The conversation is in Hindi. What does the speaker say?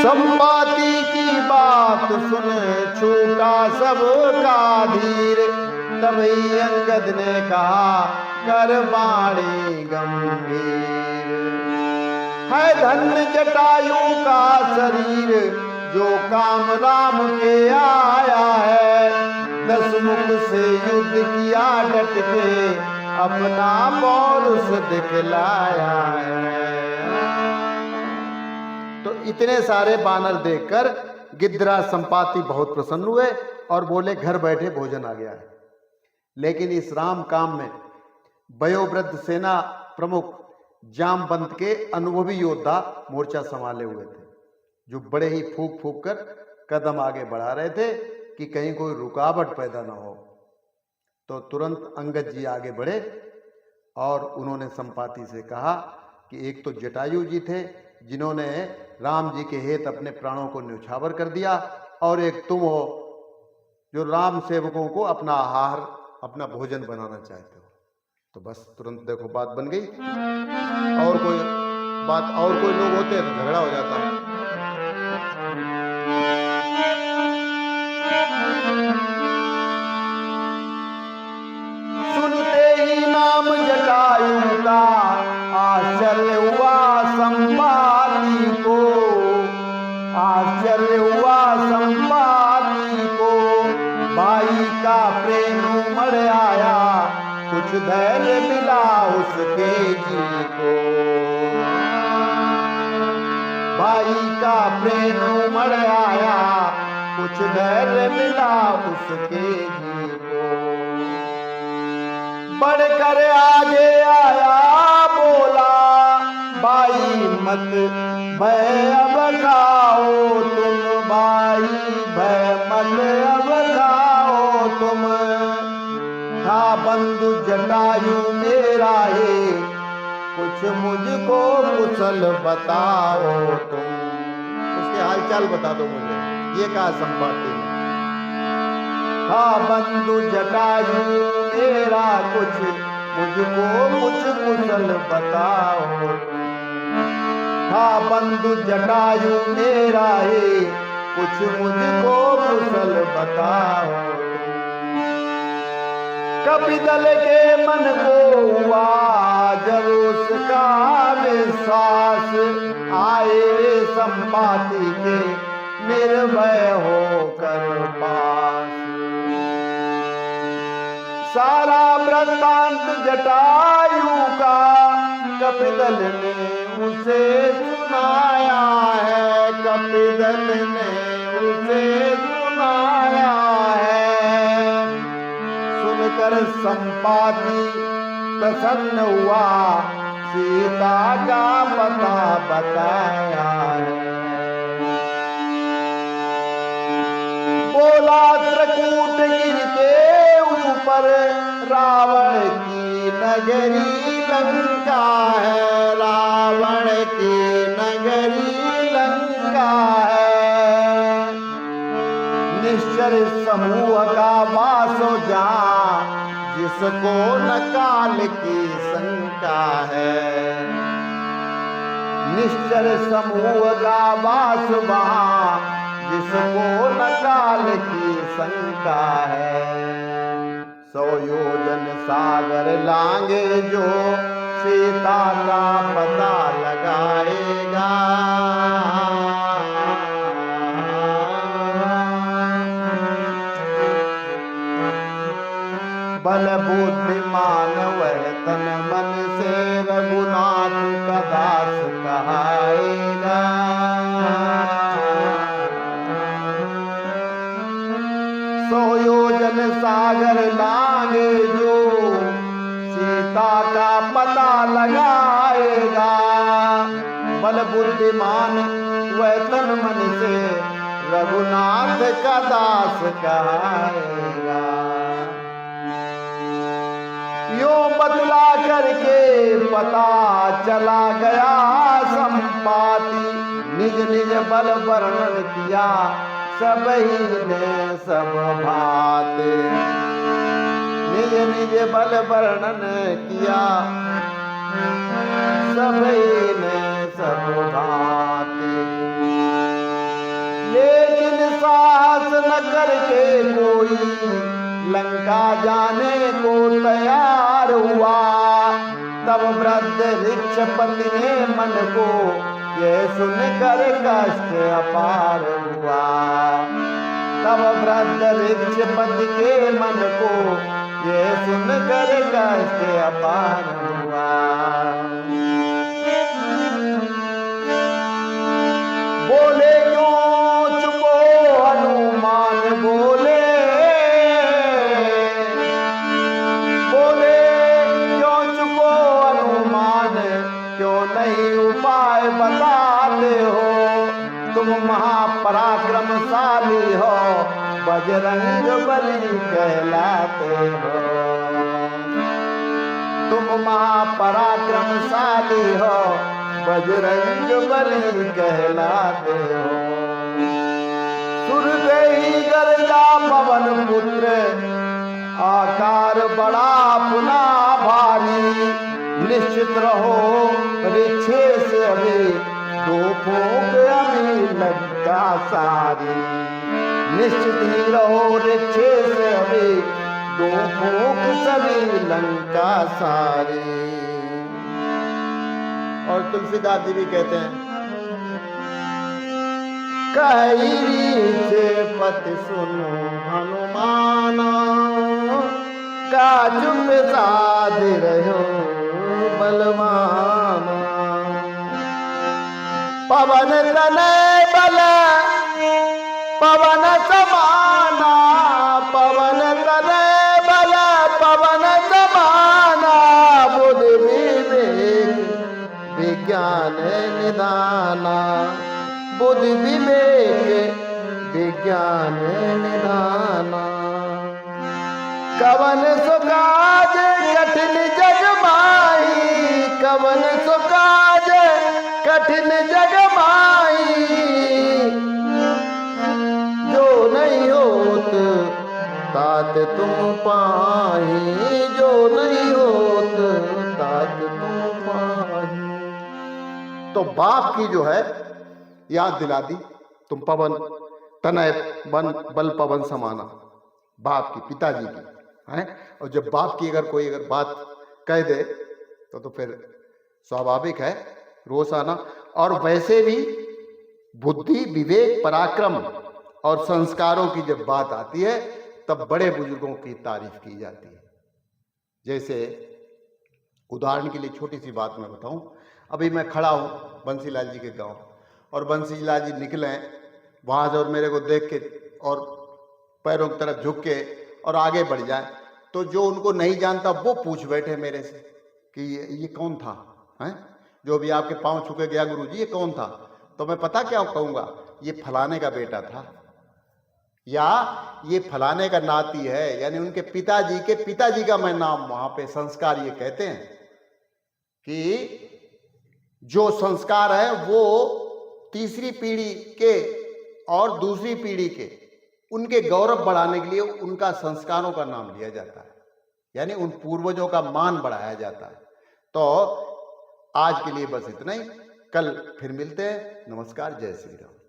संपाति की बात सुने छूटा सबका धीर। तभी अंगद ने कहा कर बाणी गंभीर। है धन्य जटायु का शरीर जो काम राम के आया है। 10 मुख से युद्ध किया डट के अपना पौरुष दिखलाया है। तो इतने सारे बानर देखकर गिद्धराज संपाति बहुत प्रसन्न हुए और बोले घर बैठे भोजन आ गया है। लेकिन इस राम काम में वयोवृद्ध सेना प्रमुख जामवंत के अनुभवी योद्धा मोर्चा संभाले हुए थे, जो बड़े ही फूंक फूंक कर कदम आगे बढ़ा रहे थे कि कहीं कोई रुकावट पैदा ना हो। तो तुरंत अंगद जी आगे बढ़े और उन्होंने संपाति से कहा कि एक तो जटायु जी थे जिन्होंने राम जी के हेत अपने प्राणों को न्यौछावर कर दिया, और एक तुम हो जो राम सेवकों को अपना आहार अपना भोजन बनाना चाहते हो। तो बस तुरंत देखो बात बन गई। और कोई लोग होते तो झगड़ा हो जाता। सुनते ही नाम जटायु का आश्चर्य हुआ संपाति को। आश्चर्य हुआ संपाति को। भाई का प्रेम उमड़ आया कुछ धैर्य मिला उसके जी को। भाई का प्रेम उमड़ आया कुछ धैर्य मिला उसके जी को। बढ़कर आगे आया बोला भाई मत भय अब खाओ तुम। भाई भय मत अब खाओ तुम। था बंधु जटायु मेरा है कुछ मुझको कुशल बताओ तुम। उसके हालचाल बता दो मुझे, ये कहा संपाति ने। था बंधु जटायु मेरा कुछ मुझको कुछ कुशल बताओ। था बंधु जटायु मेरा है कुछ मुझको कुशल बताओ। कपिदल के मन को हुआ जब उसका विश्वास। आए संपाति के निर्भय होकर पास। सारा वृत्तांत जटायु का कपिदल ने उसे सुनाया है। कपिदल ने उसे सुनाया है। सुनकर संपाति प्रसन्न हुआ सीता का पता बताया है। बोला त्रकूटगिर के ऊपर रावण की नगरी लंका है। रावण की नगरी लंका है। निश्चर समूह का वास जहाँ जिसको न काल की शंका है। निश्चर समूह का वास वहाँ जिसको न काल की शंका है। 100 योजन सागर लांगे जो सीता का पता लगाएगा। बल बुद्धिमान वह तन मन से रघुनाथ का दास कहाएगा। 100 योजन सागर लांगे जो सीता का पता लगाएगा। बल बुद्धिमान वह तन मन से रघुनाथ का दास कहाएगा। यो बदला करके पता चला गया संपाति। निज निज बल वर्णन किया सब ही ने सब भाते। निज निज बल वर्णन किया सब ही ने सब भाते। न करके कोई लंका जाने को तैयार हुआ। तब वृद्ध ऋक्षपति ने मन को ये सुनकर कष्ट अपार हुआ। तब वृद्ध ऋक्षपति के मन को ये सुनकर कष्ट अपार हुआ। बोले क्यों चुपो हनुमान बोले, बोले क्यों चुपो हनुमान, क्यों नहीं उपाय बताते हो। तुम महापराक्रमशाली हो, बजरंग बली कहलाते हो। तुम महापराक्रमशाली हो, बजरंग बली कहलाते हो। सुरदेही गर्जा पवन पुत्र, आकार बड़ा पुना भारी। निश्चित रहो रिच्छे से अभी, दो फूंक अभी लंका सारी। निश्चित ही रहो रिच्छे से अभी, दो फूंक सभी लंका सारी। और तुलसीदास जी भी कहते हैं, कही पति सुनो हनुमाना, का चुप साध रहो बलवाना। पवन तनय बल पवन समाना, पवन तनय बल पवन समाना। बुद्धि विवेक विज्ञान निधाना, बुद्धि विवेक विज्ञान निधाना। कवन सुकाज कठिन जग माही, कवन सुकाज कठिन जग माही। जो नहीं होत तात तुम पाही, जो नहीं होत तात तुम पाही। तो बाप की जो है याद दिला दी, तुम पवन तनय बल पवन समाना, बाप की, पिताजी की है। और जब बाप की अगर कोई अगर बात कह दे तो फिर स्वाभाविक है रोष आना। और वैसे भी बुद्धि विवेक पराक्रम और संस्कारों की जब बात आती है तब बड़े बुजुर्गों की तारीफ की जाती है। जैसे उदाहरण के लिए छोटी सी बात मैं बताऊं, अभी मैं खड़ा हूं बंसीलाल जी के गांव, और बंसीलाल जी निकले वहां से और मेरे को देख के और पैरों की तरफ झुक के और आगे बढ़ जाए, तो जो उनको नहीं जानता वो पूछ बैठे मेरे से कि ये कौन था, हैं? जो भी आपके पांव छुके गया गुरुजी ये कौन था, तो मैं पता क्या कहूंगा, ये फलाने का बेटा था, या ये फलाने का नाती है। यानी उनके पिताजी का मैं नाम, वहां पे संस्कार ये कहते हैं कि जो संस्कार है वो तीसरी पीढ़ी के और दूसरी पीढ़ी के उनके गौरव बढ़ाने के लिए उनका संस्कारों का नाम लिया जाता है, यानी उन पूर्वजों का मान बढ़ाया जाता है। तो आज के लिए बस इतना ही, कल फिर मिलते हैं। नमस्कार, जय श्री राम।